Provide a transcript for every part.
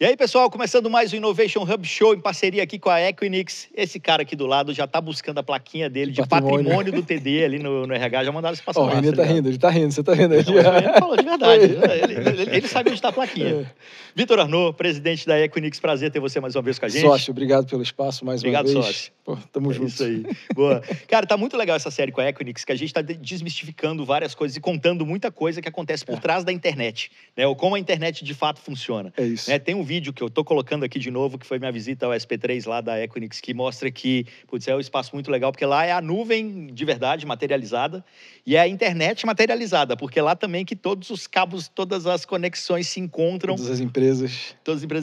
E aí, pessoal, começando mais o Innovation Hub Show em parceria aqui com a Equinix. Esse cara aqui do lado já tá buscando a plaquinha dele de patrimônio do TD ali no RH. Já mandaram esse passo O Renê tá rindo, ele tá rindo, você tá rindo aí. Ele falou de verdade. Ele sabe onde tá a plaquinha. Vitor Arnaud, presidente da Equinix, prazer ter você mais uma vez com a gente. Sócio, obrigado pelo espaço mais uma vez. Obrigado, sócio. Pô, tamo junto. Isso aí. Boa. Cara, tá muito legal essa série com a Equinix, que a gente tá desmistificando várias coisas e contando muita coisa que acontece por trás da internet, né? Ou como a internet de fato funciona. É isso. Né? Tem um vídeo que eu tô colocando aqui de novo, que foi minha visita ao SP3 lá da Equinix, que mostra que, putz, é um espaço muito legal, porque lá é a nuvem de verdade materializada e é a internet materializada, porque lá também que todos os cabos, todas as conexões se encontram. Todas as empresas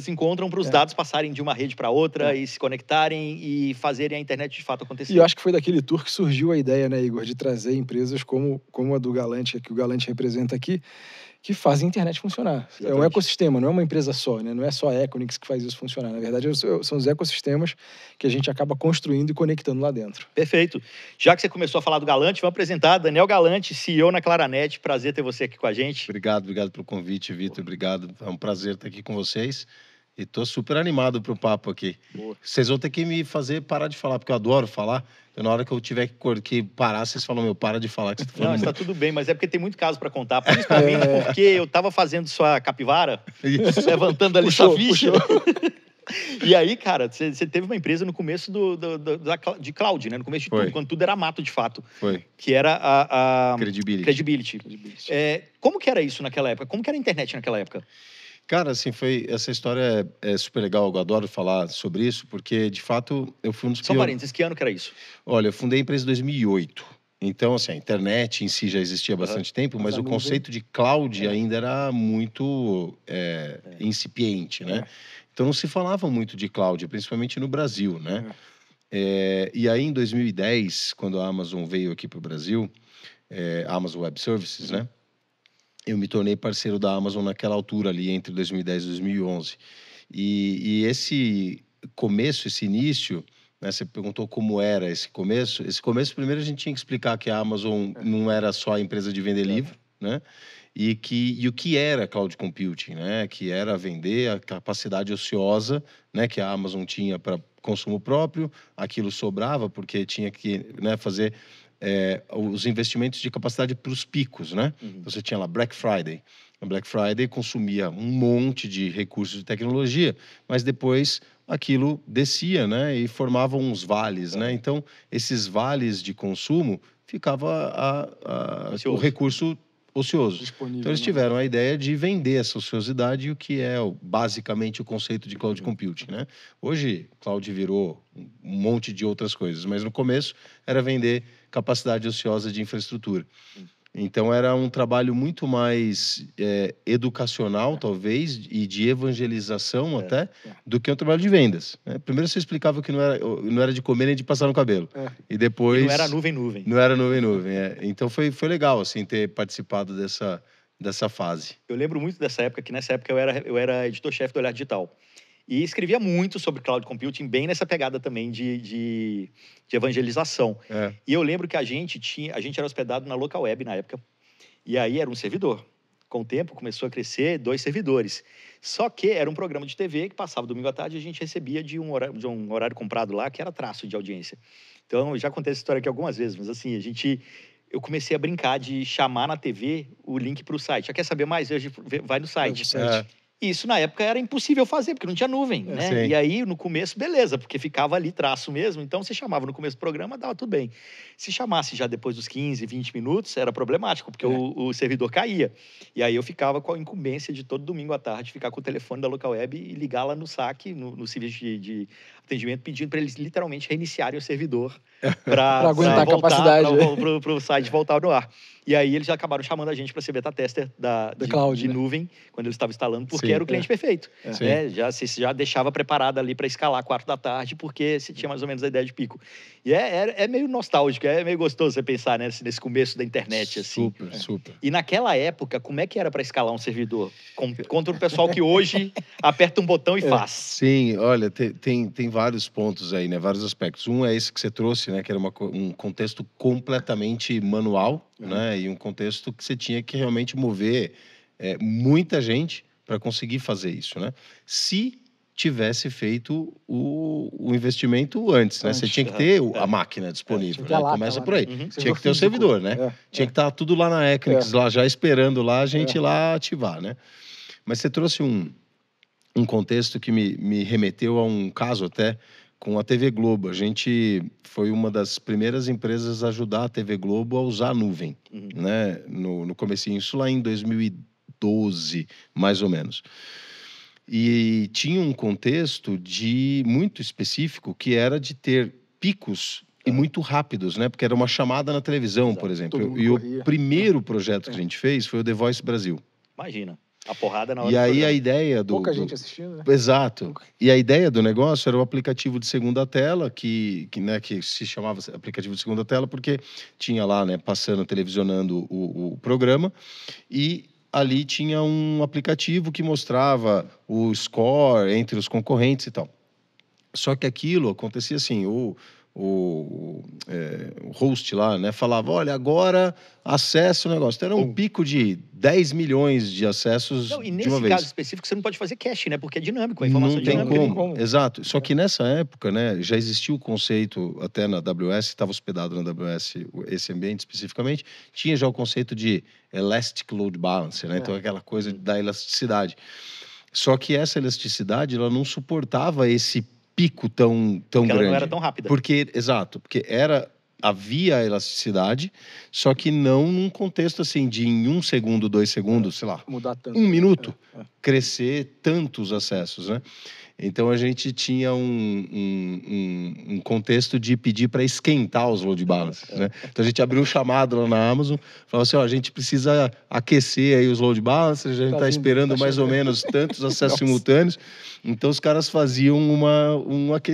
Se encontram para os dados passarem de uma rede para outra e se conectarem e fazerem a internet de fato acontecer. E eu acho que foi daquele tour que surgiu a ideia, né, Igor, de trazer empresas como a do Galante, que o Galante representa aqui, que fazem a internet funcionar. Exatamente. É um ecossistema, não é uma empresa só, né? Não é só a Equinix que faz isso funcionar. Na verdade, são os ecossistemas que a gente acaba construindo e conectando lá dentro. Perfeito. Já que você começou a falar do Galante, vamos apresentar Daniel Galante, CEO na Claranet. Prazer ter você aqui com a gente. Obrigado pelo convite, Vitor. Obrigado. É um prazer estar aqui com vocês. E tô super animado pro papo aqui. Boa. Vocês vão ter que me fazer parar de falar, porque eu adoro falar. Então, na hora que eu tiver que parar, vocês falam, para de falar que você tá falando. Não, está tudo bem, mas é porque tem muito caso para contar. Principalmente porque eu tava fazendo sua capivara, levantando ali sua ficha. E aí, cara, você teve uma empresa no começo de cloud, né? No começo de tudo, quando tudo era mato de fato. Foi. Que era a Credibility. Como que era isso naquela época? Como que era a internet naquela época? Cara, assim, essa história é super legal, eu adoro falar sobre isso, porque, de fato, eu fui um dos Só parênteses, que ano que era isso? Olha, eu fundei a empresa em 2008. Então, assim, a internet em si já existia há bastante tempo, mas o conceito de cloud ainda era muito incipiente, né? Então, não se falava muito de cloud, principalmente no Brasil, né? E aí, em 2010, quando a Amazon veio aqui para o Brasil, a Amazon Web Services, né? Eu me tornei parceiro da Amazon naquela altura ali, entre 2010 e 2011. E esse começo, esse início, né, você perguntou como era esse começo. Esse começo, primeiro a gente tinha que explicar que a Amazon não era só a empresa de vender livro, né? E o que era cloud computing, né? Que era vender a capacidade ociosa, né, que a Amazon tinha para consumo próprio. Aquilo sobrava porque tinha que, né, fazer os investimentos de capacidade para os picos, né? Você tinha lá Black Friday. A Black Friday consumia um monte de recursos de tecnologia, mas depois aquilo descia, né? E formava uns vales, né? Então, esses vales de consumo ficava o recurso ocioso. Disponível, então, eles tiveram a ideia de vender essa ociosidade, o que é basicamente o conceito de cloud computing, né? Hoje, cloud virou um monte de outras coisas, mas no começo era vender capacidade ociosa de infraestrutura. Então, era um trabalho muito mais educacional, talvez, e de evangelização até, do que um trabalho de vendas. Né? Primeiro, você explicava que não era de comer nem de passar no cabelo. E depois... E não era nuvem. Não era nuvem. Então, foi legal, assim, ter participado dessa fase. Eu lembro muito dessa época, que nessa época eu era editor-chefe do Olhar Digital. E escrevia muito sobre cloud computing, bem nessa pegada também de evangelização. E eu lembro que a gente era hospedado na Local Web na época, e aí era um servidor. Com o tempo começou a crescer 2 servidores. Só que era um programa de TV que passava domingo à tarde e a gente recebia de um horário comprado lá, que era traço de audiência. Então, eu já contei essa história aqui algumas vezes, mas assim, eu comecei a brincar de chamar na TV o link para o site. Já quer saber mais? Vai no site. Isso, na época, era impossível fazer, porque não tinha nuvem, né? Sim. E aí, no começo, beleza, porque ficava ali traço mesmo. Então, você chamava no começo do programa, dava tudo bem. Se chamasse já depois dos 15, 20 minutos, era problemático, porque o servidor caía. E aí, eu ficava com a incumbência de todo domingo à tarde ficar com o telefone da Local Web e ligar lá no saque, no serviço de atendimento, pedindo para eles literalmente reiniciarem o servidor para aguentar a capacidade. Para o site voltar no ar. E aí, eles já acabaram chamando a gente para ser beta tester de nuvem, quando eles estavam instalando, porque era o cliente perfeito. Né? Você já deixava preparado ali para escalar 4 da tarde, porque você tinha mais ou menos a ideia de pico. E é meio nostálgico, é meio gostoso você pensar, né, nesse começo da internet. Assim. Super. E naquela época, como é que era para escalar um servidor? Contra o pessoal que hoje aperta um botão e faz. Sim, olha, tem vários pontos aí, né? Vários aspectos. Um é esse que você trouxe, né? Que era um contexto completamente manual, né? E um contexto que você tinha que realmente mover muita gente para conseguir fazer isso, né? Se tivesse feito o investimento antes, né? Você tinha que ter a máquina disponível, né? Começa por aí. Tinha que ter o servidor, né? Tinha que estar tudo lá na Equinix, lá já esperando lá a gente ir lá ativar, né? Mas você trouxe um contexto que me remeteu a um caso até com a TV Globo. A gente foi uma das primeiras empresas a ajudar a TV Globo a usar a nuvem, né? No comecinho, isso lá em 2012, mais ou menos. E tinha um contexto muito específico que era de ter picos e muito rápidos, né? Porque era uma chamada na televisão, por exemplo. E o primeiro projeto que a gente fez foi o The Voice Brasil. Imagina. A porrada na hora E aí a ideia do... Pouca gente assistindo, né? Exato. E a ideia do negócio era o aplicativo de segunda tela, que se chamava aplicativo de segunda tela, porque tinha lá, né, passando, televisionando o programa, e ali tinha um aplicativo que mostrava o score entre os concorrentes e tal. Só que aquilo acontecia assim, o host lá, né, falava, olha, agora acessa o negócio. Então, era um pico de 10 milhões de acessos de uma vez. E nesse caso específico, você não pode fazer cache, né? Porque é dinâmico, a informação é dinâmica. Não tem como. Exato. Só que nessa época, né, já existia o conceito, até na AWS, estava hospedado na AWS, esse ambiente especificamente, tinha já o conceito de Elastic Load Balancer, né? Então, aquela coisa da elasticidade. Só que essa elasticidade, ela não suportava esse pico tão grande. Ela não era tão rápida. Porque havia elasticidade, só que não num contexto assim de em 1 segundo, 2 segundos, sei lá, mudar tanto, 1 minuto, crescer tantos acessos, né? Então a gente tinha um contexto de pedir para esquentar os load balancers, né? Então a gente abriu o chamado lá na Amazon, falou assim, ó, a gente precisa aquecer aí os load balancers, a gente está esperando mais ou menos tantos acessos simultâneos. Então os caras faziam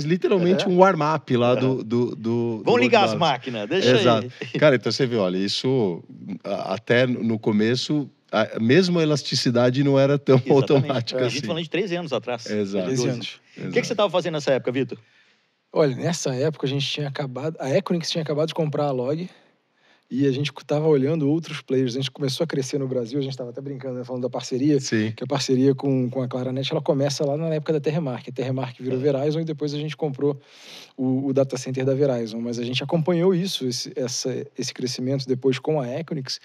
literalmente um warm-up lá do Vamos ligar as máquinas, deixa Exato. aí. Cara, então você vê, olha, isso até no começo, mesmo a elasticidade não era tão automática assim. A gente falando de 13 anos atrás. Exato. 13 anos. O que você estava fazendo nessa época, Vitor? Olha, nessa época a gente tinha acabado... A Equinix tinha acabado de comprar a Log e a gente estava olhando outros players. A gente começou a crescer no Brasil, a gente estava até brincando, né, falando da parceria. Sim. Que a parceria com a Claranet, ela começa lá na época da Terremark. A Terremark virou Verizon e depois a gente comprou o data center da Verizon. Mas a gente acompanhou esse crescimento depois com a Equinix,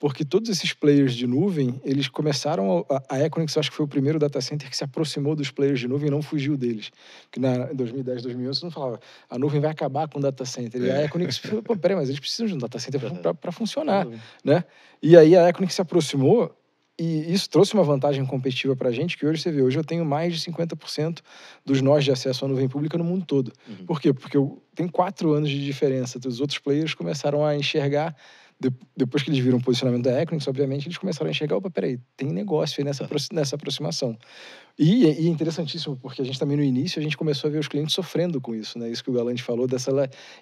porque todos esses players de nuvem, eles começaram... A Equinix, eu acho que foi o primeiro data center que se aproximou dos players de nuvem e não fugiu deles. Porque em 2010, 2011, você não falava, a nuvem vai acabar com o data center. E a Equinix falou, pô, peraí, mas eles precisam de um data center para funcionar, né? E aí a Equinix se aproximou e isso trouxe uma vantagem competitiva para a gente, que hoje você vê, hoje eu tenho mais de 50% dos nós de acesso à nuvem pública no mundo todo. Por quê? Porque tem 4 anos de diferença. Os outros players começaram a enxergar, depois que eles viram o posicionamento da Equinix, obviamente, eles começaram a enxergar, opa, peraí, tem negócio aí nessa aproximação. E é interessantíssimo, porque a gente também no início, a gente começou a ver os clientes sofrendo com isso, né? Isso que o Galante falou, dessa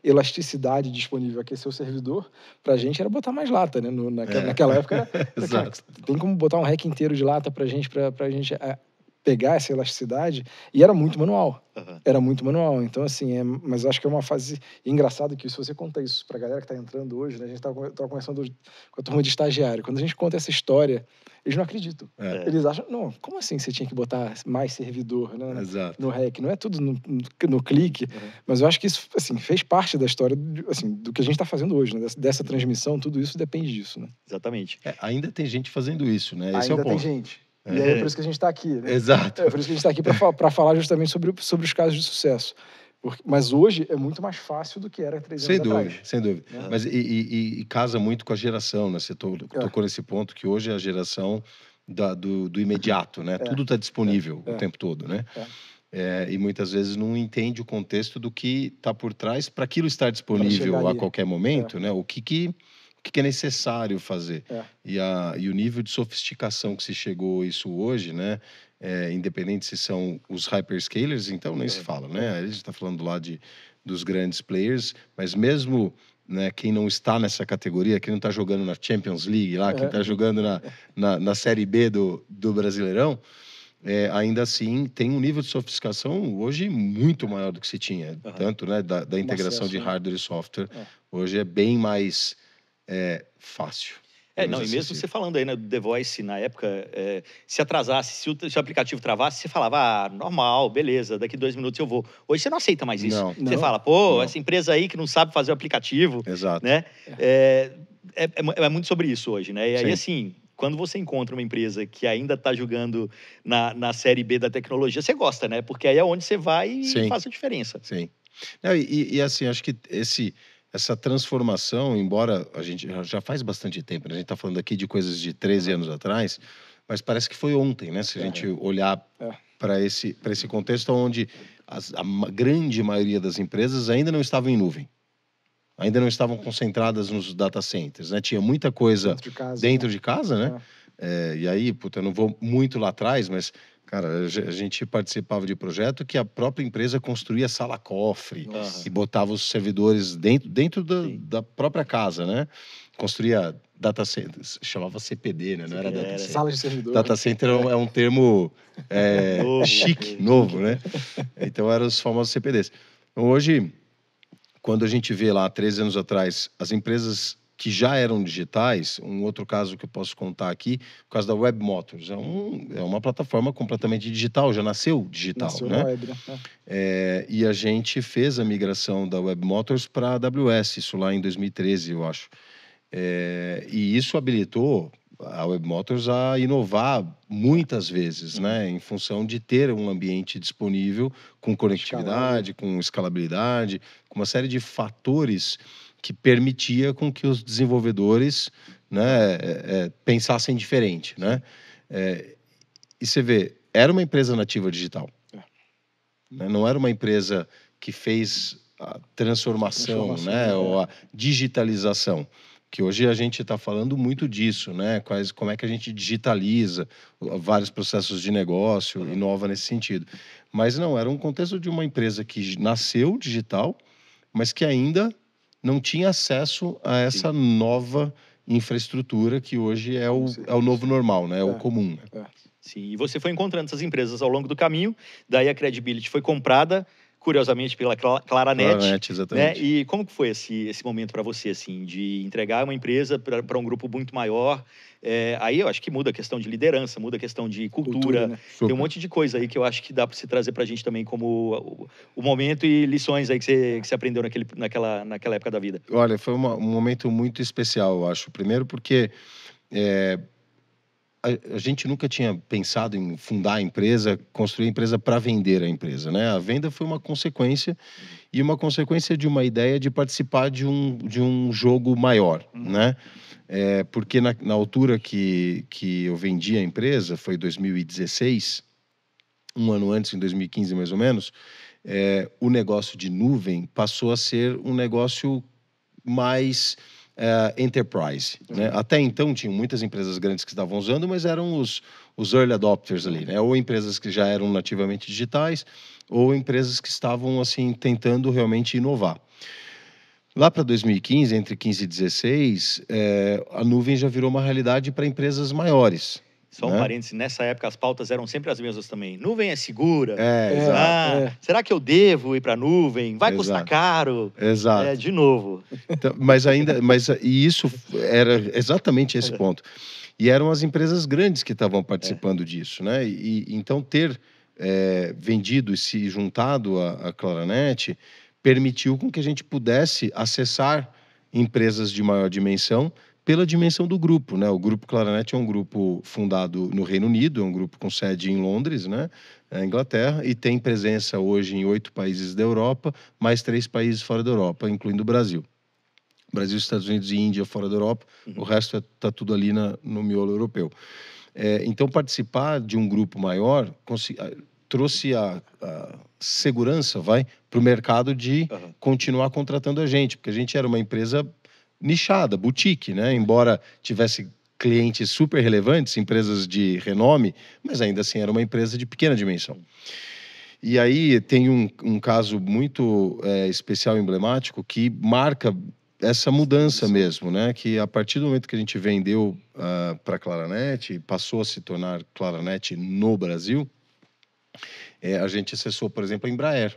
elasticidade disponível. Aquecer o servidor, pra gente era botar mais lata, né? Naquela época era cara, tem como botar um rack inteiro de lata pra gente pegar essa elasticidade, e era muito manual. Era muito manual. Então, assim, mas acho que é uma fase engraçada que se você conta isso pra galera que tá entrando hoje, né? A gente tava conversando com a turma de estagiário. Quando a gente conta essa história, eles não acreditam. Eles acham, não, como assim você tinha que botar mais servidor, né, no rack? Não é tudo no clique. Mas eu acho que isso, assim, fez parte da história, assim, do que a gente está fazendo hoje, né? Dessa transmissão, tudo isso depende disso, né? Exatamente. Ainda tem gente fazendo isso, né? Esse ainda é o ponto. Tem gente. E é por isso que a gente está aqui, né? Exato. É por isso que a gente está aqui para falar justamente sobre os casos de sucesso. Mas hoje é muito mais fácil do que era 3 anos atrás. Sem dúvida. Mas e casa muito com a geração, né? Você tocou nesse ponto que hoje é a geração do imediato, né? Tudo está disponível o tempo todo, né? E muitas vezes não entende o contexto do que está por trás para aquilo estar disponível a qualquer momento, né? O que é necessário fazer. E o nível de sofisticação que se chegou isso hoje, né? Independente se são os hyperscalers, então nem se fala, né? A gente está falando lá dos grandes players, mas mesmo, né, quem não está nessa categoria, quem não está jogando na Champions League, lá, quem está jogando na Série B do Brasileirão, ainda assim tem um nível de sofisticação hoje muito maior do que se tinha, tanto, né, da integração de hardware e software. Hoje é bem mais fácil. Não, e mesmo você falando aí, né, do The Voice, na época, se atrasasse, se o aplicativo travasse, você falava, normal, beleza, daqui 2 minutos eu vou. Hoje você não aceita mais isso. Não. Você fala, essa empresa aí que não sabe fazer o aplicativo. Exato. Né? É muito sobre isso hoje, né? E aí, assim, quando você encontra uma empresa que ainda está jogando na série B da tecnologia, você gosta, né? Porque aí é onde você vai e faz a diferença. Sim. E assim, acho que essa transformação, embora a gente já faz bastante tempo, né? A gente está falando aqui de coisas de 13 anos atrás, mas parece que foi ontem, né? Se a gente olhar para esse contexto onde a grande maioria das empresas ainda não estavam em nuvem, ainda não estavam concentradas nos data centers, né? Tinha muita coisa dentro de casa, né? E aí, eu não vou muito lá atrás, mas... Cara, a gente participava de projeto que a própria empresa construía sala-cofre e botava os servidores dentro da própria casa, né? Construía data centers, chamava CPD, né? Não era data center. Sala de servidor. Data center é um termo chique, novo, né? Então eram os famosos CPDs. Então, hoje, quando a gente vê lá, 13 anos atrás, as empresas que já eram digitais, um outro caso que eu posso contar aqui, o caso da Web Motors, é uma plataforma completamente digital, já nasceu digital, né? Web, né? E a gente fez a migração da Web Motors para a AWS, isso lá em 2013, eu acho. E isso habilitou a Web Motors a inovar muitas vezes, né? Em função de ter um ambiente disponível com conectividade, com escalabilidade, com uma série de fatores que permitia com que os desenvolvedores, né, pensassem diferente, né? E você vê, era uma empresa nativa digital. Né? Não era uma empresa que fez a transformação, né, ou a digitalização. Que hoje a gente está falando muito disso, né? Como é que a gente digitaliza vários processos de negócio, inova nesse sentido. Mas não, era um contexto de uma empresa que nasceu digital, mas que ainda não tinha acesso a essa nova infraestrutura que hoje é o novo normal, né? É o comum. Né? Sim, e você foi encontrando essas empresas ao longo do caminho, daí a Credibility foi comprada, curiosamente, pela Claranet. Claranet, exatamente. Né? E como que foi esse momento para você, assim, de entregar uma empresa para um grupo muito maior? Aí eu acho que muda a questão de liderança, muda a questão de cultura. Né? Tem um monte de coisa aí que eu acho que dá para se trazer para a gente também como o momento e lições aí que você aprendeu naquela época da vida. Olha, foi um momento muito especial, eu acho. Primeiro porque a gente nunca tinha pensado em fundar a empresa, construir a empresa para vender a empresa, né? A venda foi uma consequência e uma consequência de uma ideia de participar de um jogo maior, né? Porque na altura que eu vendi a empresa, foi 2016, um ano antes, em 2015 mais ou menos, o negócio de nuvem passou a ser um negócio mais... enterprise, né? Até então tinham muitas empresas grandes que estavam usando, mas eram os early adopters ali, né? Ou empresas que já eram nativamente digitais, ou empresas que estavam assim tentando realmente inovar. Lá para 2015, entre 15 e 16, a nuvem já virou uma realidade para empresas maiores. Só um parênteses, nessa época as pautas eram sempre as mesmas também. Nuvem é segura. Exato. Será que eu devo ir para a nuvem? Vai custar caro. Exato. De novo. Então, e isso era exatamente esse ponto. E eram as empresas grandes que estavam participando disso, né? E então ter vendido e se juntado à Claranet permitiu com que a gente pudesse acessar empresas de maior dimensão pela dimensão do grupo, né? O Grupo Claranet é um grupo fundado no Reino Unido, é um grupo com sede em Londres, né? Na Inglaterra, e tem presença hoje em 8 países da Europa, mais 3 países fora da Europa, incluindo o Brasil. Brasil, Estados Unidos e Índia fora da Europa, o resto está tudo ali no miolo europeu. Então, participar de um grupo maior trouxe a segurança, para o mercado de continuar contratando a gente, porque a gente era uma empresa nichada, boutique, né? Embora tivesse clientes super relevantes, empresas de renome, mas ainda assim era uma empresa de pequena dimensão. E aí tem um caso muito especial, emblemático, que marca essa mudança mesmo, né? Que a partir do momento que a gente vendeu para a Claranet, passou a se tornar Claranet no Brasil, a gente acessou, por exemplo, a Embraer.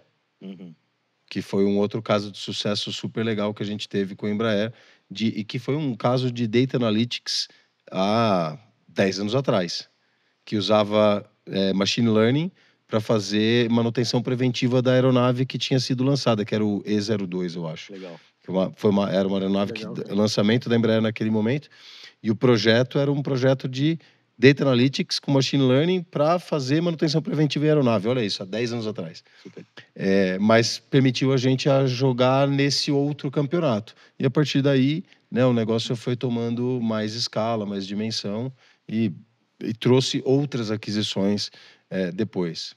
que foi um outro caso de sucesso super legal que a gente teve com a Embraer, e que foi um caso de Data Analytics há 10 anos atrás, que usava Machine Learning para fazer manutenção preventiva da aeronave que tinha sido lançada, que era o E-02, eu acho. Legal. Era uma aeronave lançamento da Embraer naquele momento, e o projeto era um projeto de Data Analytics com Machine Learning para fazer manutenção preventiva em aeronave. Olha isso, há 10 anos atrás. Super. Mas permitiu a gente a jogar nesse outro campeonato. E a partir daí, né, o negócio foi tomando mais escala, mais dimensão e trouxe outras aquisições depois.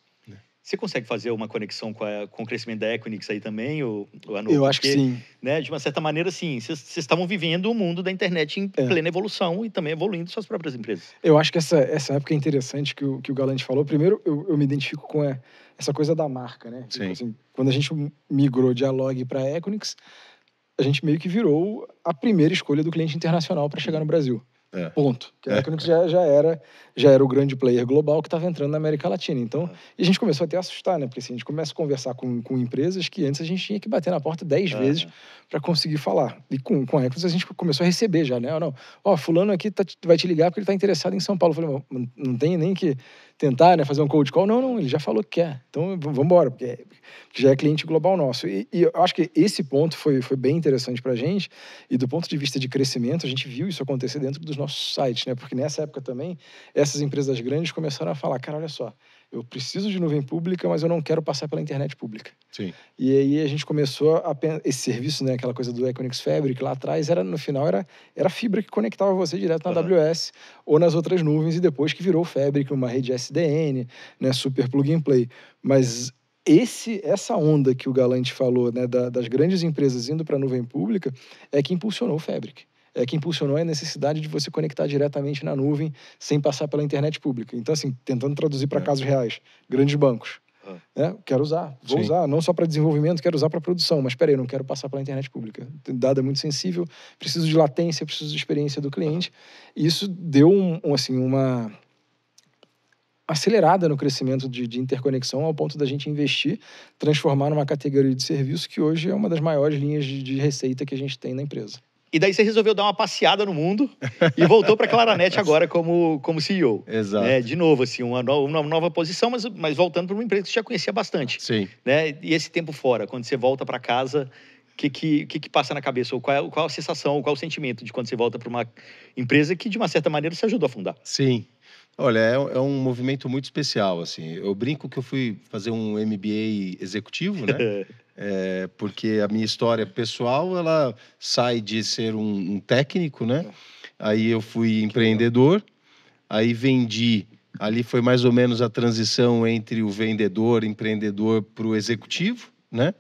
Você consegue fazer uma conexão com o crescimento da Equinix aí também, Anu? Eu acho que sim. Né, de uma certa maneira, sim, vocês estavam vivendo o mundo da internet em plena evolução e também evoluindo suas próprias empresas. Eu acho que essa época é interessante que o Galante falou. Primeiro, eu me identifico com essa coisa da marca, né? Sim. Assim, quando a gente migrou de Alog para Equinix, a gente meio que virou a primeira escolha do cliente internacional para chegar no Brasil. Ponto. Porque a Equinix já era o grande player global que estava entrando na América Latina. Então, e a gente começou até a assustar, né? Porque assim, a gente começa a conversar com empresas que antes a gente tinha que bater na porta 10 vezes para conseguir falar. E com a Equinix a gente começou a receber já, né? Fulano aqui vai te ligar porque ele está interessado em São Paulo. Eu falei, não tem nem que tentar, né, fazer um cold call. Não, ele já falou que quer. Então, vamos embora, porque já é cliente global nosso. E eu acho que esse ponto foi bem interessante para a gente. E do ponto de vista de crescimento, a gente viu isso acontecer dentro dos nossos sites, né? Porque nessa época também, essas empresas grandes começaram a falar, cara, olha só, eu preciso de nuvem pública, mas eu não quero passar pela internet pública. Sim. E aí a gente começou esse serviço, né, aquela coisa do Equinix Fabric lá atrás, no final era fibra que conectava você direto na AWS ou nas outras nuvens, e depois que virou o Fabric, uma rede SDN, né, super plug and play. Mas essa onda que o Galante falou, né, das grandes empresas indo para a nuvem pública, é que impulsionou o Fabric. É que impulsionou a necessidade de você conectar diretamente na nuvem sem passar pela internet pública. Então, assim, tentando traduzir para casos reais, grandes bancos. Quero usar, vou usar, não só para desenvolvimento, quero usar para produção, mas espera aí, não quero passar pela internet pública. Dado é muito sensível, preciso de latência, preciso de experiência do cliente. E isso deu uma acelerada no crescimento de interconexão ao ponto da gente investir, transformar numa categoria de serviço que hoje é uma das maiores linhas de receita que a gente tem na empresa. E daí você resolveu dar uma passeada no mundo e voltou para a Claranet agora como CEO. Exato. Né? De novo, assim, uma nova posição, mas voltando para uma empresa que você já conhecia bastante. Sim. Né? E esse tempo fora, quando você volta para casa, o que passa na cabeça? Ou qual a sensação, qual o sentimento de quando você volta para uma empresa que, de uma certa maneira, você ajudou a fundar? Sim. Olha, é um movimento muito especial, assim. Eu brinco que eu fui fazer um MBA executivo, né? Porque a minha história pessoal, ela sai de ser um técnico, né? Aí eu fui empreendedor, aí vendi. Ali foi mais ou menos a transição entre o vendedor, empreendedor para o executivo, né?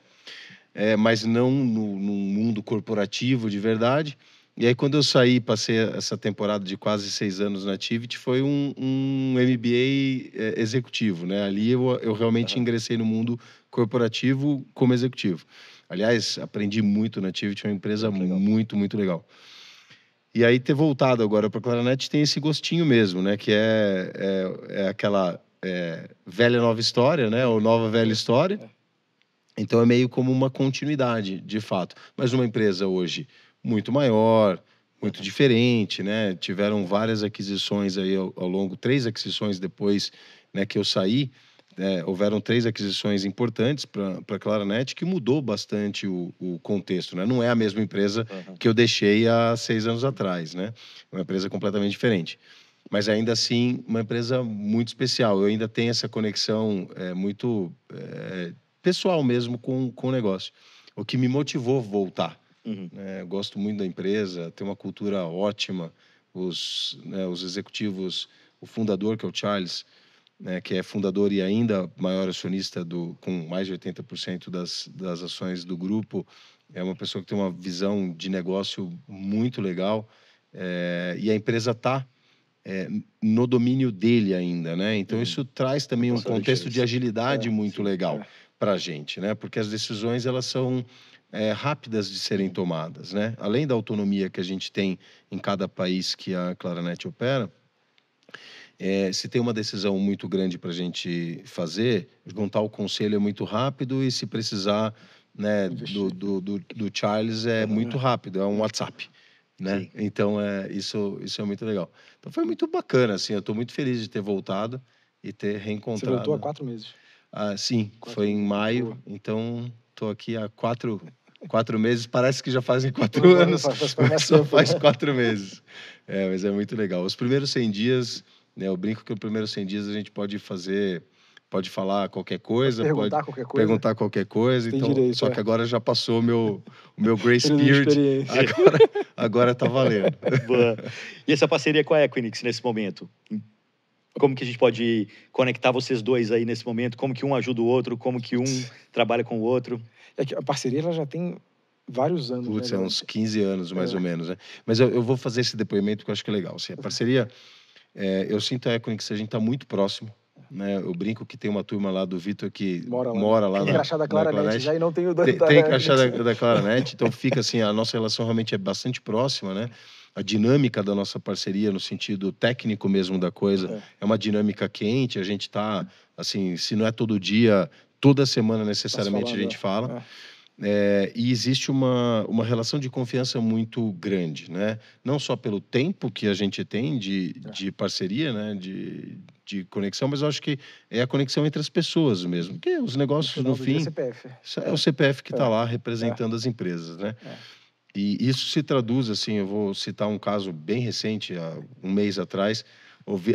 Mas não no mundo corporativo de verdade. E aí, quando eu saí, passei essa temporada de quase 6 anos na Tivit, foi um MBA executivo, né? Ali eu realmente ingressei no mundo corporativo como executivo. Aliás, aprendi muito na Tivit, é uma empresa muito, muito legal. E aí, ter voltado agora para a Claranet tem esse gostinho mesmo, né? Que é aquela velha nova história, né? Ou nova velha história. Então, é meio como uma continuidade, de fato. Mas uma empresa hoje muito maior, muito diferente, né? Tiveram várias aquisições aí ao longo, 3 aquisições depois, né, que eu saí. Houveram 3 aquisições importantes para a Claranet que mudou bastante o contexto, né? Não é a mesma empresa que eu deixei há 6 anos atrás, né? É uma empresa completamente diferente. Mas ainda assim, uma empresa muito especial. Eu ainda tenho essa conexão muito pessoal mesmo com o negócio. O que me motivou a voltar. Eu gosto muito da empresa, tem uma cultura ótima, os executivos, o fundador, que é o Charles, né, que é fundador e ainda maior acionista com mais de 80% das ações do grupo, é uma pessoa que tem uma visão de negócio muito legal, e a empresa está no domínio dele ainda, né? Então isso traz também um contexto de agilidade muito legal para a gente, né? Porque as decisões, elas são rápidas de serem tomadas, né? Além da autonomia que a gente tem em cada país que a Claranet opera, se tem uma decisão muito grande para a gente fazer, juntar o conselho é muito rápido e, se precisar, né, do Charles é muito rápido, é um WhatsApp, né? Sim. Então, isso é muito legal. Então, foi muito bacana, assim, eu estou muito feliz de ter voltado e ter reencontrado. Você voltou há 4 meses? Sim, foi em maio, então estou aqui há 4 meses, parece que já fazem 4 anos, só faz 4 meses. Mas é muito legal. Os primeiros 100 dias, né, eu brinco que os primeiros 100 dias a gente pode falar qualquer coisa, perguntar qualquer coisa. Então, direito, só que agora já passou o meu grace period, agora tá valendo. Boa. E essa parceria com a Equinix nesse momento? Como que a gente pode conectar vocês dois aí nesse momento? Como que um ajuda o outro? Como que um trabalha com o outro? Que a parceria ela já tem vários anos. Putz, né, uns 15 anos, mais ou menos. Né? Mas eu vou fazer esse depoimento porque eu acho que é legal. Assim, a parceria, eu sinto a Equinix, a gente está muito próximo. Né? Eu brinco que tem uma turma lá do Vitor que mora lá tem crachá da Claranet já e não tem o tem crachá da Claranet, então fica assim, a nossa relação realmente é bastante próxima, né? A dinâmica da nossa parceria no sentido técnico mesmo da coisa é uma dinâmica quente, a gente está, assim, se não é todo dia, toda semana necessariamente a gente fala. E existe uma relação de confiança muito grande, né? Não só pelo tempo que a gente tem de parceria, né? De conexão, mas eu acho que é a conexão entre as pessoas mesmo. Porque os negócios, no fim, é o CPF que está lá representando as empresas, né? E isso se traduz, assim, eu vou citar um caso bem recente, há um mês atrás,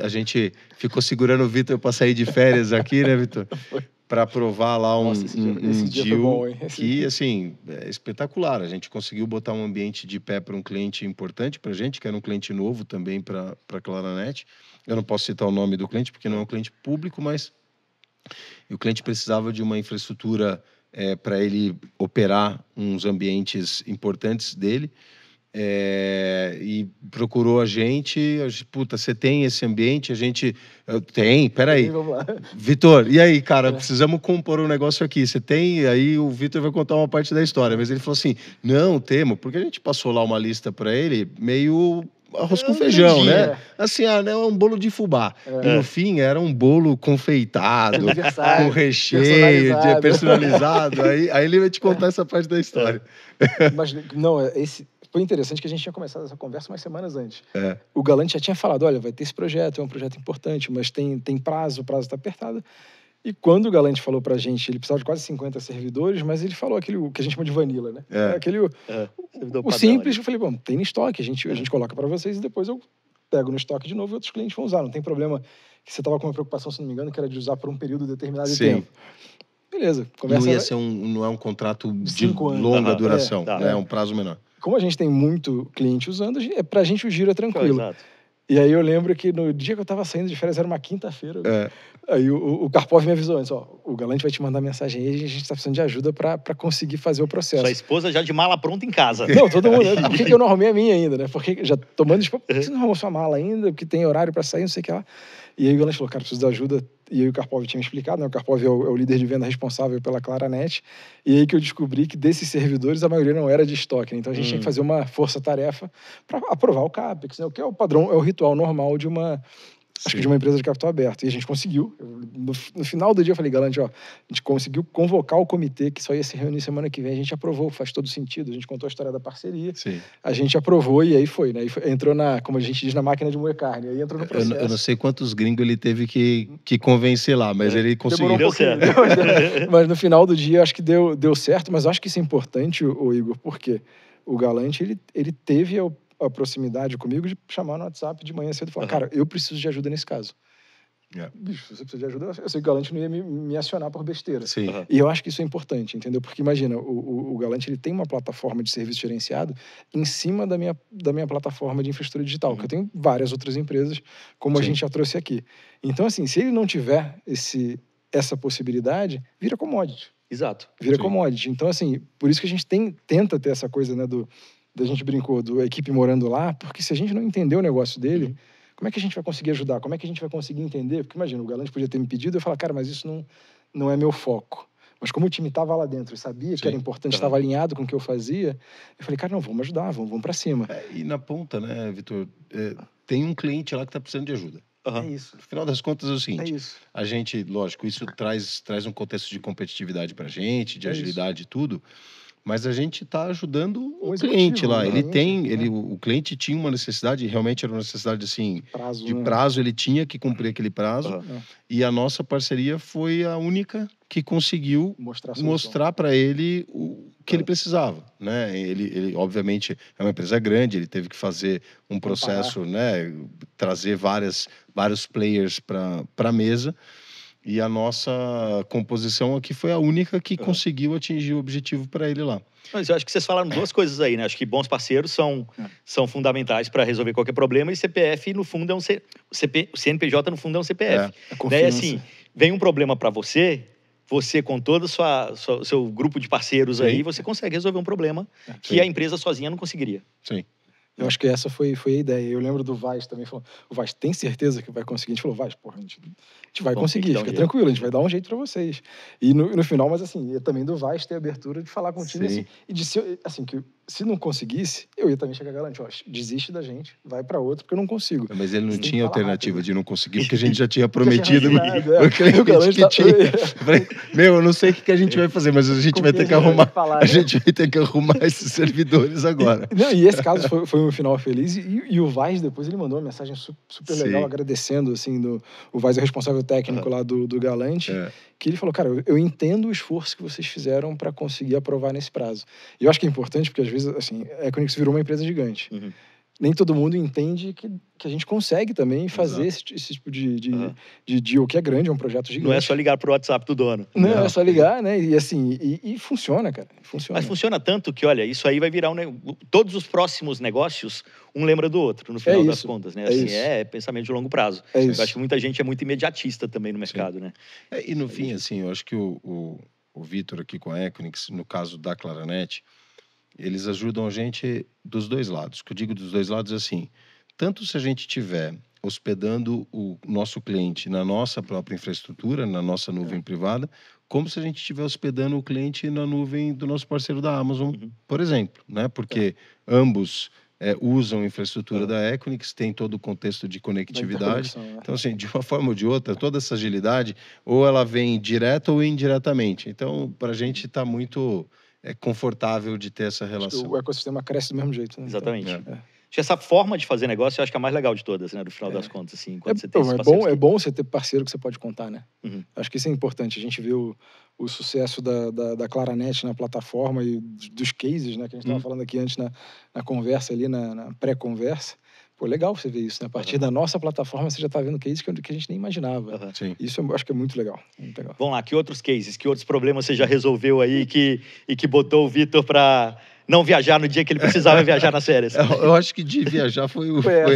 a gente ficou segurando o Vitor para sair de férias aqui, né, Vitor? Para aprovar lá um deal que, assim, é espetacular. A gente conseguiu botar um ambiente de pé para um cliente importante para a gente, que era um cliente novo também para a Claranet. Eu não posso citar o nome do cliente, porque não é um cliente público, mas o cliente precisava de uma infraestrutura para ele operar uns ambientes importantes dele. E procurou a gente, puta, você tem esse ambiente? Peraí. Vitor, e aí, cara, precisamos compor um negócio aqui, você tem? Aí o Vitor vai contar uma parte da história, mas ele falou assim, não, temos, porque a gente passou lá uma lista para ele, meio arroz com feijão, né? Assim, é um bolo de fubá. E no fim era um bolo confeitado, com recheio, personalizado. Aí ele vai te contar essa parte da história. Mas, não, foi interessante que a gente tinha começado essa conversa umas semanas antes. O Galante já tinha falado, olha, vai ter esse projeto, é um projeto importante, mas tem prazo, o prazo está apertado. E quando o Galante falou pra gente, ele precisava de quase 50 servidores, mas ele falou aquilo que a gente chama de vanilla, né? O simples, eu falei, bom, tem no estoque, a gente coloca para vocês e depois eu pego no estoque de novo e outros clientes vão usar. Não tem problema que você estava com uma preocupação, se não me engano, que era de usar por um período determinado de tempo. Beleza. Não é um contrato de longa duração, né? É um prazo menor. Como a gente tem muito cliente usando, pra gente o giro é tranquilo. Exato. E aí eu lembro que no dia que eu tava saindo de férias, era uma quinta-feira. Aí o Karpov me avisou antes, o Galante vai te mandar mensagem aí, a gente tá precisando de ajuda pra conseguir fazer o processo. Sua esposa já de mala pronta em casa. Não, todo mundo. Por que eu não arrumei a minha ainda, né? Porque já tomando... Por que você não arrumou sua mala ainda? Porque tem horário pra sair, não sei o que lá. E aí o Galante falou, cara, preciso de ajuda. E aí o Karpov tinha me explicado, né? O Karpov é o líder de venda responsável pela Claranet. E aí que eu descobri que desses servidores, a maioria não era de estoque, né? Então a gente tinha que fazer uma força-tarefa para aprovar o CAPEX, né? O que é o padrão, é o ritual normal de uma empresa de capital aberto. E a gente conseguiu. No final do dia eu falei, Galante, a gente conseguiu convocar o comitê que só ia se reunir semana que vem. A gente aprovou, faz todo sentido. A gente contou a história da parceria. Sim. A gente aprovou e aí foi, né? Entrou como a gente diz, na máquina de moer carne. Aí entrou no processo. Eu não sei quantos gringos ele teve que convencer lá, mas ele conseguiu. Deu certo. Mas no final do dia, eu acho que deu certo. Mas eu acho que isso é importante, Igor, porque o Galante, ele teve a proximidade comigo de chamar no WhatsApp de manhã cedo e falar, cara, eu preciso de ajuda nesse caso. Bicho, se você precisa de ajuda, eu sei que o Galante não ia me acionar por besteira. Sim. E eu acho que isso é importante, entendeu? Porque imagina, o Galante ele tem uma plataforma de serviço gerenciado em cima da minha plataforma de infraestrutura digital, que eu tenho várias outras empresas, como a gente já trouxe aqui. Então, assim, se ele não tiver essa possibilidade, vira commodity. Exato. Vira commodity. Então, assim, por isso que a gente tenta ter essa coisa, né, a gente brincou, da equipe morando lá, porque se a gente não entender o negócio dele, como é que a gente vai conseguir ajudar? Como é que a gente vai conseguir entender? Porque imagina, o Galante podia ter me pedido, eu falar, cara, mas isso não é meu foco. Mas como o time estava lá dentro e sabia que era importante, estava alinhado com o que eu fazia, eu falei, cara, não, vamos ajudar, vamos para cima. E na ponta, né, Vitor, tem um cliente lá que está precisando de ajuda. É isso. No final das contas é o seguinte, é isso. A gente, lógico, isso traz um contexto de competitividade pra gente, de agilidade e tudo, mas a gente está ajudando o cliente lá. O cliente tinha uma necessidade, realmente era uma necessidade assim, de prazo, ele tinha que cumprir aquele prazo. E a nossa parceria foi a única que conseguiu mostrar para ele o que ele precisava, né? Ele obviamente é uma empresa grande, ele teve que fazer um processo, né? Trazer vários players para a mesa. E a nossa composição aqui foi a única que conseguiu atingir o objetivo para ele lá. Mas eu acho que vocês falaram duas coisas aí, né? Acho que bons parceiros são fundamentais para resolver qualquer problema, e CPF, no fundo, o CNPJ, no fundo, é um CPF. Daí, assim, vem um problema para você com todo o seu grupo de parceiros aí, você consegue resolver um problema que a empresa sozinha não conseguiria. Sim. Eu acho que essa foi a ideia. Eu lembro do Vaz também, falou, o Vaz tem certeza que vai conseguir? A gente falou, Vaz, porra, a gente vai conseguir, fica tranquilo, a gente vai dar um jeito para vocês. E no final, mas assim, eu também do Vaz ter abertura de falar com o time, assim, e de ser, assim, que se não conseguisse, eu ia também chegar garante, ó, desiste da gente, vai para outro, porque eu não consigo. Mas ele não tinha alternativa de não conseguir, porque a gente já tinha prometido o cliente que tinha. Eu não sei o que a gente vai fazer, mas a gente vai ter que arrumar, esses servidores agora. Não, e esse caso foi um final feliz, e o Vaz depois ele mandou uma mensagem super legal, agradecendo, assim, o Vaz é o responsável técnico lá do Galante, que ele falou, cara, eu entendo o esforço que vocês fizeram para conseguir aprovar nesse prazo. E eu acho que é importante, porque às vezes, assim, a Equinix virou uma empresa gigante. Nem todo mundo entende que a gente consegue também fazer esse tipo de deal que é grande, é um projeto gigante. Não é só ligar pro WhatsApp do dono. Não, é só ligar, né? E assim, e funciona, cara. Funciona. Mas funciona tanto que, olha, isso aí vai virar todos os próximos negócios, um lembra do outro, no final das contas, né? Assim, é pensamento de longo prazo. Eu acho que muita gente é muito imediatista também no mercado, né? E no fim, assim, eu acho que o Vitor aqui com a Equinix, no caso da Claranet, eles ajudam a gente dos dois lados. O que eu digo dos dois lados é assim, tanto se a gente estiver hospedando o nosso cliente na nossa própria infraestrutura, na nossa nuvem privada, como se a gente estiver hospedando o cliente na nuvem do nosso parceiro da Amazon, por exemplo, né? Porque ambos usam a infraestrutura da Equinix, tem todo o contexto de conectividade. Então, assim, de uma forma ou de outra, toda essa agilidade, ou ela vem direta ou indiretamente. Então, para a gente está muito confortável de ter essa relação. O ecossistema cresce do mesmo jeito. Né? Exatamente. Acho que essa forma de fazer negócio, eu acho que é a mais legal de todas, né? No final das contas, assim, quando você tem é bom você ter parceiro que você pode contar, né? Acho que isso é importante. A gente vê o sucesso da Claranet na plataforma e dos cases, né? Que a gente estava falando aqui antes na conversa ali, na pré-conversa. Pô, legal você ver isso, né? A partir da nossa plataforma, você já está vendo cases que a gente nem imaginava. Isso eu acho que é muito legal. Muito legal. Vamos lá, que outros cases, que outros problemas você já resolveu aí e que botou o Vitor para não viajar no dia que ele precisava viajar nas férias? Eu acho que de viajar foi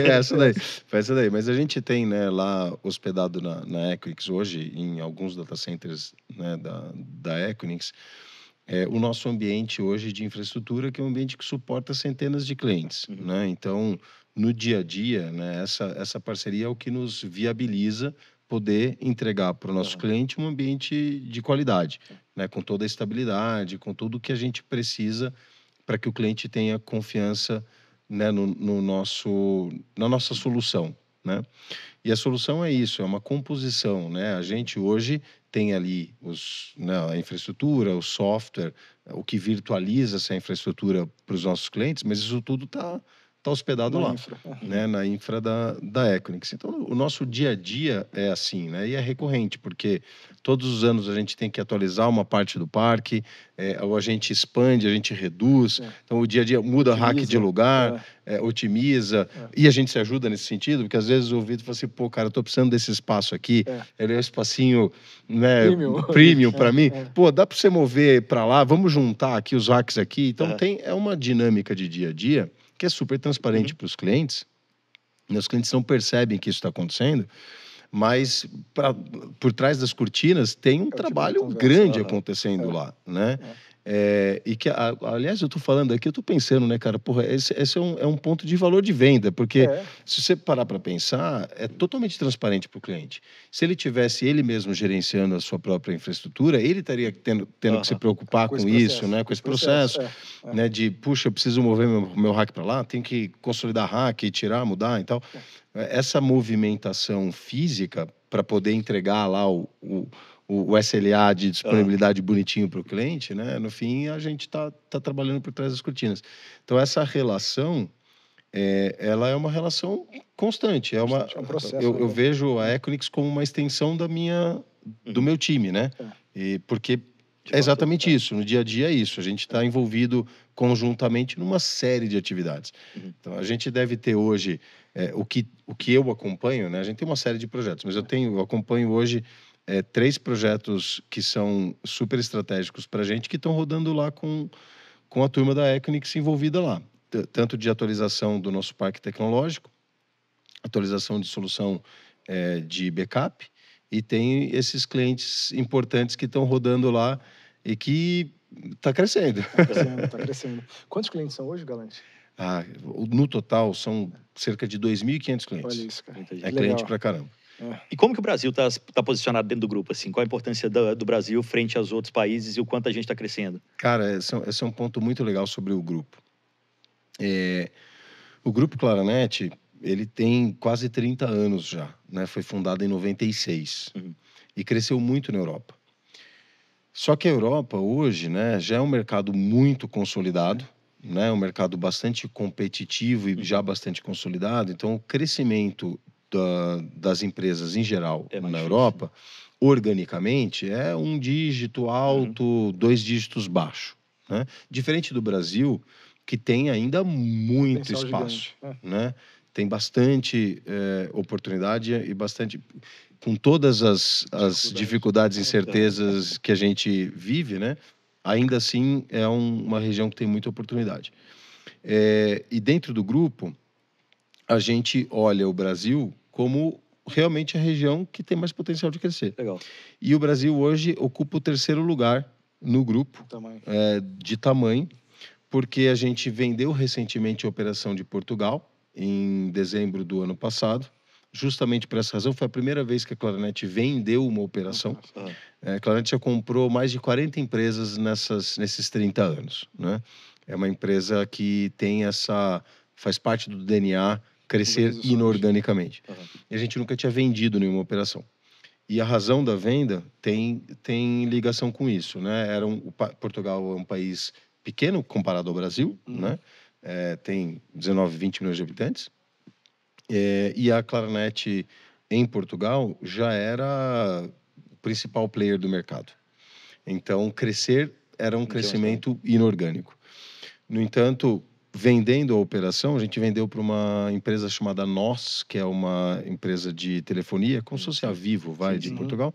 essa daí. Foi essa daí. Mas a gente tem, né, lá hospedado na Equinix hoje, em alguns data centers, né, da Equinix, o nosso ambiente hoje de infraestrutura, que é um ambiente que suporta centenas de clientes, né? Então, no dia a dia, né, essa parceria é o que nos viabiliza poder entregar para o nosso cliente um ambiente de qualidade, né, com toda a estabilidade, com tudo que a gente precisa para que o cliente tenha confiança, né, na nossa solução, né? E a solução é isso, é uma composição, né? A gente hoje tem ali a infraestrutura, o software, o que virtualiza essa infraestrutura para os nossos clientes, mas isso tudo está hospedado lá, né, na infra da Equinix. Então, o nosso dia a dia é assim, né, e é recorrente, porque todos os anos a gente tem que atualizar uma parte do parque, ou a gente expande, a gente reduz, então o dia a dia muda rack de lugar, otimiza, e a gente se ajuda nesse sentido, porque às vezes o Vitor fala assim, pô, cara, eu tô precisando desse espaço aqui, ele é um espacinho, né, premium para mim, pô, dá para você mover para lá, vamos juntar aqui os racks aqui, então é uma dinâmica de dia a dia, que é super transparente para os clientes. Os clientes não percebem que isso está acontecendo, mas por trás das cortinas tem um trabalho grande acontecendo lá, né? E que, aliás, eu tô falando aqui, eu tô pensando, né, cara, porra, esse é um ponto de valor de venda, porque se você parar para pensar, é totalmente transparente para o cliente. Se ele tivesse ele mesmo gerenciando a sua própria infraestrutura, ele estaria tendo que se preocupar com isso, né, com esse processo, né, de, puxa, eu preciso mover meu rack para lá, tenho que consolidar rack, tirar, mudar e tal. Essa movimentação física para poder entregar lá o SLA de disponibilidade bonitinho para o cliente, né? No fim, a gente tá trabalhando por trás das cortinas. Então, essa relação, ela é uma relação constante. É um processo. Eu vejo a Equinix como uma extensão do meu time, né? Porque é exatamente isso. No dia a dia é isso. A gente está envolvido conjuntamente numa série de atividades. Então, a gente deve ter hoje o que eu acompanho, né? A gente tem uma série de projetos, mas eu acompanho hoje 3 projetos que são super estratégicos para a gente, que estão rodando lá com a turma da Equinix envolvida lá. Tanto de atualização do nosso parque tecnológico, atualização de solução de backup, e tem esses clientes importantes que estão rodando lá e que está crescendo. Está crescendo. Quantos clientes são hoje, Galante? No total, são cerca de 2.500 clientes. Olha isso, cara. É cliente pra caramba. E como que o Brasil tá posicionado dentro do grupo, assim? Qual a importância do Brasil frente aos outros países e o quanto a gente está crescendo? Cara, esse é um ponto muito legal sobre o grupo. O Grupo Claranet, ele tem quase 30 anos já, né? Foi fundado em 96 e cresceu muito na Europa. Só que a Europa hoje, né, já é um mercado muito consolidado, né? Um mercado bastante competitivo e já bastante consolidado. Então, o crescimento das empresas em geral na Europa, organicamente, é 1 dígito alto, 2 dígitos baixo, né? Diferente do Brasil, que tem ainda muito espaço, né? Tem bastante oportunidade e bastante... Com todas as dificuldades e incertezas que a gente vive, né? Ainda assim, é uma região que tem muita oportunidade. E dentro do grupo, a gente olha o Brasil como realmente a região que tem mais potencial de crescer. Legal. E o Brasil hoje ocupa o 3º lugar no grupo de tamanho, porque a gente vendeu recentemente a operação de Portugal, em dezembro do ano passado. Justamente por essa razão, foi a primeira vez que a Claranet vendeu uma operação. A Claranet já comprou mais de 40 empresas nesses 30 anos, né? É uma empresa que faz parte do DNA crescer inorganicamente. E a gente nunca tinha vendido nenhuma operação. E a razão da venda tem ligação com isso, né? Portugal é um país pequeno comparado ao Brasil, né? Tem 19, 20 milhões de habitantes. E a Claranet em Portugal já era o principal player do mercado. Então, crescer era um crescimento inorgânico. No entanto, vendendo a operação, a gente vendeu para uma empresa chamada NOS, que é uma empresa de telefonia, como se fosse a Vivo, de Portugal.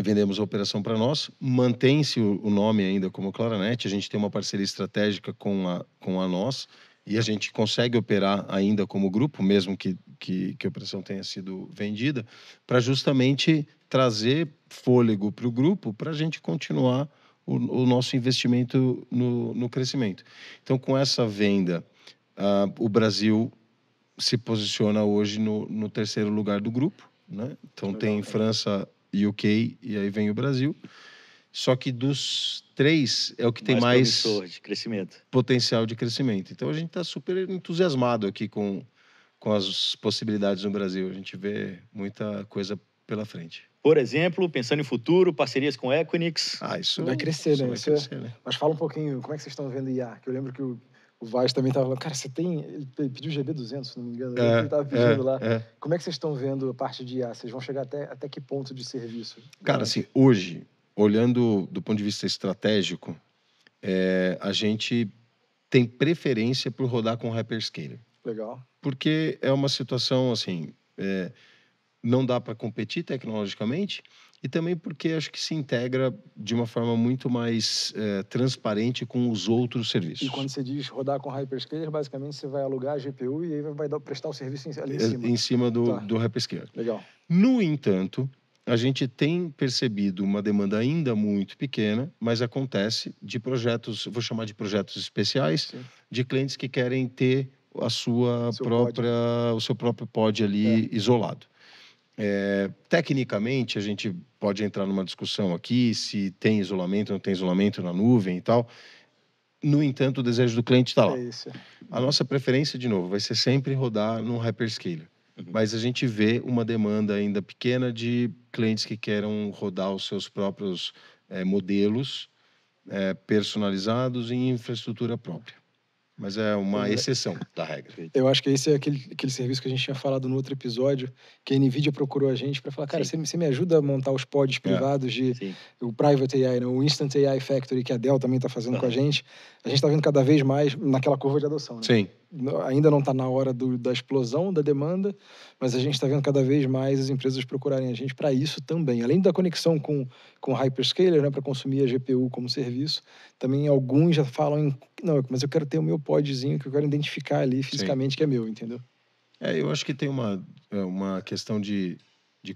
Vendemos a operação para nós, mantém-se o nome ainda como Claranet, a gente tem uma parceria estratégica com a NOS, e a gente consegue operar ainda como grupo, mesmo que a operação tenha sido vendida, para justamente trazer fôlego para o grupo, para a gente continuar o nosso investimento no crescimento. Então, com essa venda, o Brasil se posiciona hoje no 3º lugar do grupo, né? Então, tem França, UK e aí vem o Brasil. Só que dos 3 é o que tem mais de crescimento. Potencial de crescimento. Então a gente está super entusiasmado aqui com as possibilidades no Brasil. A gente vê muita coisa pela frente. Por exemplo, pensando em futuro, parcerias com Equinix. Isso vai crescer, né? Né? Mas fala um pouquinho, como é que vocês estão vendo IA? Que eu lembro que o Vaz também estava falando, cara, ele pediu GB200, se não me engano. Ele estava pedindo lá. Como é que vocês estão vendo a parte de IA? Vocês vão chegar até que ponto de serviço? Cara, assim, hoje, olhando do ponto de vista estratégico, a gente tem preferência por rodar com hyperscaler. Legal. Porque é uma situação, assim, não dá para competir tecnologicamente, e também porque acho que se integra de uma forma muito mais transparente com os outros serviços. E quando você diz rodar com hyperscaler, basicamente você vai alugar a GPU e aí vai prestar o serviço ali em cima. Em cima do hyperscaler. Legal. No entanto, a gente tem percebido uma demanda ainda muito pequena, mas acontece de projetos, vou chamar de projetos especiais, Sim. de clientes que querem ter a sua o seu próprio pod ali isolado. Tecnicamente, a gente pode entrar numa discussão aqui se tem isolamento, não tem isolamento na nuvem e tal. No entanto, o desejo do cliente está lá. A nossa preferência, de novo, vai ser sempre rodar num hyperscaler. Mas a gente vê uma demanda ainda pequena de clientes que queiram rodar os seus próprios modelos personalizados em infraestrutura própria. Mas é uma exceção da regra. Eu acho que esse é aquele serviço que a gente tinha falado no outro episódio, que a NVIDIA procurou a gente para falar, cara, você me ajuda a montar os pods privados o Private AI, né? O Instant AI Factory, que a Dell também está fazendo com a gente. A gente está vendo cada vez mais naquela curva de adoção, né? Sim. Ainda não está na hora da explosão da demanda, mas a gente está vendo cada vez mais as empresas procurarem a gente para isso também. Além da conexão com o hyperscaler, né, para consumir a GPU como serviço, também alguns já falam não, mas eu quero ter o meu podzinho que eu quero identificar ali fisicamente que é meu, entendeu? Eu acho que tem uma questão de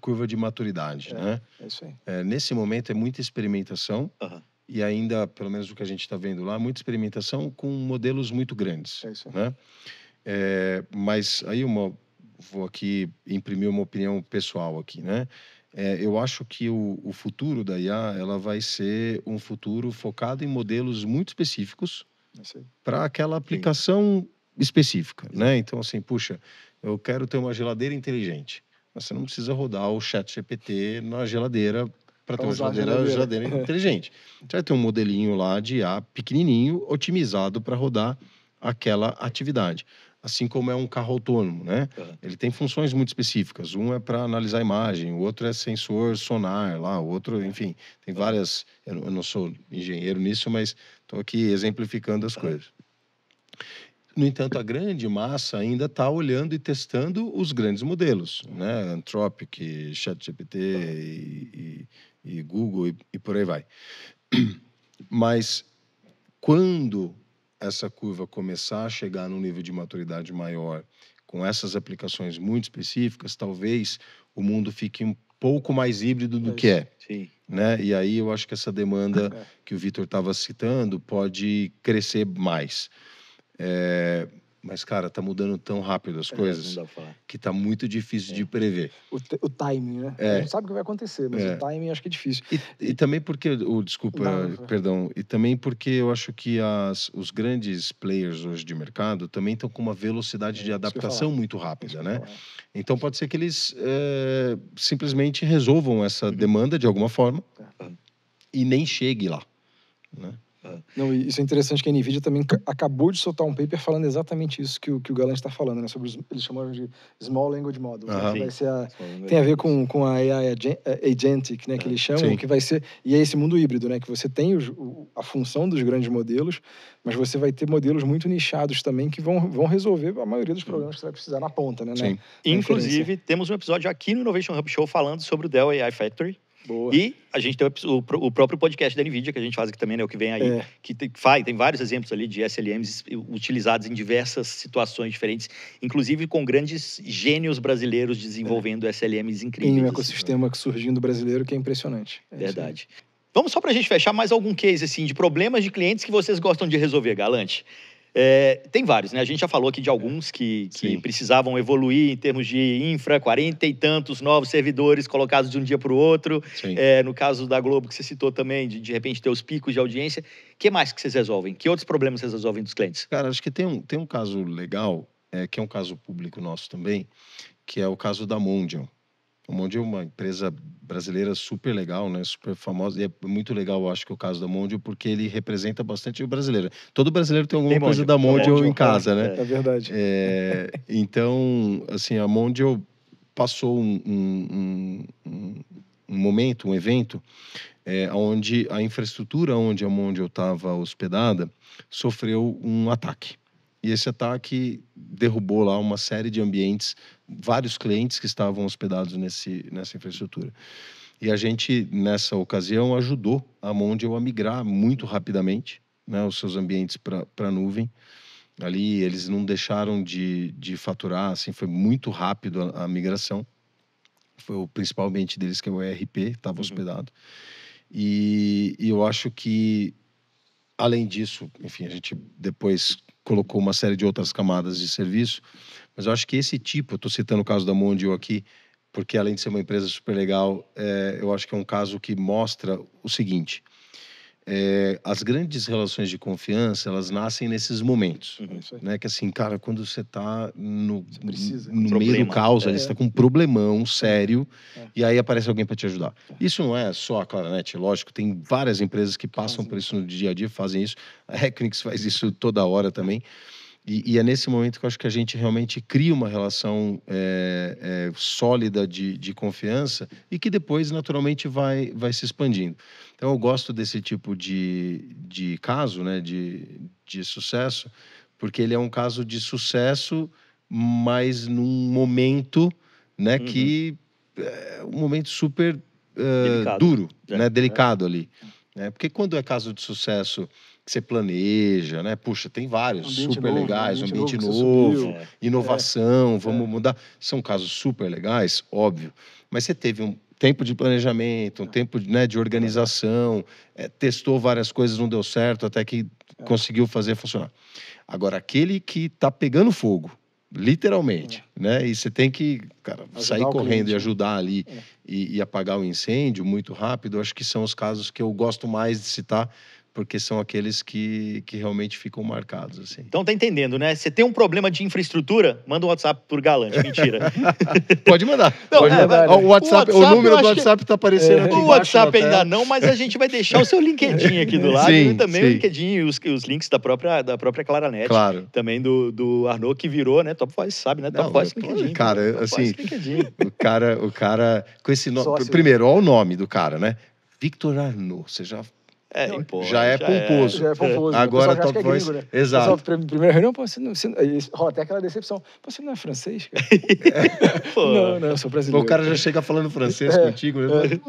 curva de maturidade, né? É isso aí. Nesse momento é muita experimentação. E ainda, pelo menos o que a gente está vendo lá, muita experimentação com modelos muito grandes. É isso aí. Né? Mas aí vou aqui imprimir uma opinião pessoal aqui, né? Eu acho que o futuro da IA ela vai ser um futuro focado em modelos muito específicos para aquela aplicação específica, né? Então, assim, puxa, eu quero ter uma geladeira inteligente. Mas você não precisa rodar o ChatGPT na geladeira para ter uma geladeira inteligente. Você vai ter um modelinho lá de IA pequenininho, otimizado para rodar aquela atividade. Assim como é um carro autônomo, né? Ele tem funções muito específicas. Um é para analisar a imagem, o outro é sensor sonar, lá, o outro, enfim, tem várias... Eu não sou engenheiro nisso, mas estou aqui exemplificando as coisas. No entanto, a grande massa ainda está olhando e testando os grandes modelos, né? Anthropic, ChatGPT e Google e por aí vai. Mas quando essa curva começar a chegar num nível de maturidade maior, com essas aplicações muito específicas, talvez o mundo fique um pouco mais híbrido do que é. Sim. Né? E aí eu acho que essa demanda que o Vitor estava citando pode crescer mais. Mas, cara, tá mudando tão rápido as coisas que tá muito difícil de prever. O timing, né? A gente sabe o que vai acontecer, mas o timing acho que é difícil. E também porque, e também porque eu acho que os grandes players hoje de mercado também estão com uma velocidade de adaptação muito rápida, né? Então pode ser que eles simplesmente resolvam essa demanda de alguma forma e nem chegue lá, né? Não, isso é interessante que a NVIDIA também acabou de soltar um paper falando exatamente isso que o Galante está falando, né? Sobre eles chamaram de Small Language Models. Né? Que vai ser tem a ver com a AI Agentic, né? Que eles chamam, que vai ser... E é esse mundo híbrido, né? Que você tem a função dos grandes modelos, mas você vai ter modelos muito nichados também que vão resolver a maioria dos problemas que você vai precisar na ponta, né? Sim. Inclusive, temos um episódio aqui no Innovation Hub Show falando sobre o Dell AI Factory. Boa. E a gente tem o próprio podcast da NVIDIA, que a gente faz aqui também, né? O que vem aí. Que tem vários exemplos ali de SLMs utilizados em diversas situações diferentes, inclusive com grandes gênios brasileiros desenvolvendo SLMs incríveis. Tem um ecossistema surgindo brasileiro que é impressionante. Verdade. Vamos só para a gente fechar mais algum case, assim, de problemas de clientes que vocês gostam de resolver, Galante. Tem vários, né? A gente já falou aqui de alguns que precisavam evoluir em termos de infra, 40 e tantos novos servidores colocados de um dia para o outro. No caso da Globo, que você citou também, de repente ter os picos de audiência. O que mais que vocês resolvem? Que outros problemas vocês resolvem dos clientes? Cara, acho que tem um caso legal, que é um caso público nosso também, que é o caso da Mondial. A Mondial é uma empresa brasileira super legal, né? Super famosa. E é muito legal, eu acho, que o caso da Mondial, porque ele representa bastante o brasileiro. Todo brasileiro tem alguma coisa da Mondial em casa, né? É verdade. Então, assim, a Mondial passou um momento, um evento, onde a infraestrutura onde a Mondial estava hospedada sofreu um ataque. E esse ataque derrubou lá uma série de ambientes, vários clientes que estavam hospedados nessa infraestrutura. E a gente, nessa ocasião, ajudou a Mondial a migrar muito rapidamente, né, os seus ambientes para a nuvem. Ali eles não deixaram de faturar, assim, foi muito rápido a migração. foi o principal ambiente deles, que é o ERP, estava hospedado. E eu acho que, além disso, enfim, a gente depois colocou uma série de outras camadas de serviço, mas eu acho que esse tipo, eu estou citando o caso da Mondial aqui, porque além de ser uma empresa super legal, eu acho que é um caso que mostra o seguinte: as grandes relações de confiança, elas nascem nesses momentos, né? Que assim, cara, quando você tá no meio do caos, ali, você tá com um problemão sério, e aí aparece alguém para te ajudar. Isso não é só a Claranet, lógico, tem várias empresas que passam por isso no dia a dia, fazem isso. A Equinix faz isso toda hora também. E é nesse momento que eu acho que a gente realmente cria uma relação sólida de confiança e que depois, naturalmente, vai se expandindo. Então, eu gosto desse tipo de caso, né, de sucesso, porque ele é um caso de sucesso, mas num momento, né, que é um momento super duro, né, delicado ali. Né? Porque quando é caso de sucesso que você planeja, né? Puxa, tem vários super legais, ambiente novo, inovação, vamos mudar. São casos super legais, óbvio. Mas você teve um tempo de planejamento, um tempo de organização, testou várias coisas, não deu certo, até que conseguiu fazer funcionar. Agora, aquele que tá pegando fogo, literalmente, né? E você tem que, cara, sair correndo e ajudar ali e apagar o incêndio muito rápido. Acho que são os casos que eu gosto mais de citar, porque são aqueles que realmente ficam marcados, assim. Então tá entendendo, né? Você tem um problema de infraestrutura, manda um WhatsApp pro Galante. Mentira. Pode mandar. Não, pode mandar. O WhatsApp, o número do WhatsApp tá aparecendo aqui. O WhatsApp ainda não, mas a gente vai deixar o seu LinkedIn aqui do lado. Sim, e também o LinkedIn e os links da própria Claranet. Claro. Também do Arnaud, que virou, né? Top Voice, sabe, né? Top Voice LinkedIn. Cara, Top assim, o cara com esse nome... Primeiro, olha o nome do cara, né? Victor Arnaud. Você já... já é pomposo. Agora Top Voice. Gringo, né? Exato. Primeira reunião, rola até aquela decepção. Você não é francês, cara? Não, eu sou brasileiro. O cara já chega falando francês contigo. Né?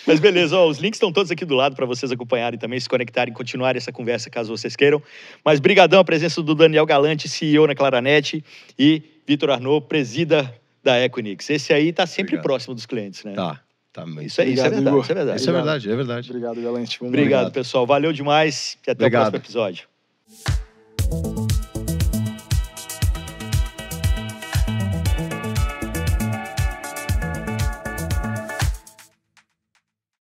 Mas beleza, os links estão todos aqui do lado para vocês acompanharem também, se conectarem, continuarem essa conversa caso vocês queiram. Mas brigadão a presença do Daniel Galante, CEO na Claranet, e Victor Arnaud, presida da Equinix. Esse aí tá sempre próximo dos clientes, né? Tá. Isso é verdade. Isso é verdade. Obrigado, Galante. Obrigado, pessoal. Valeu demais e até o próximo episódio.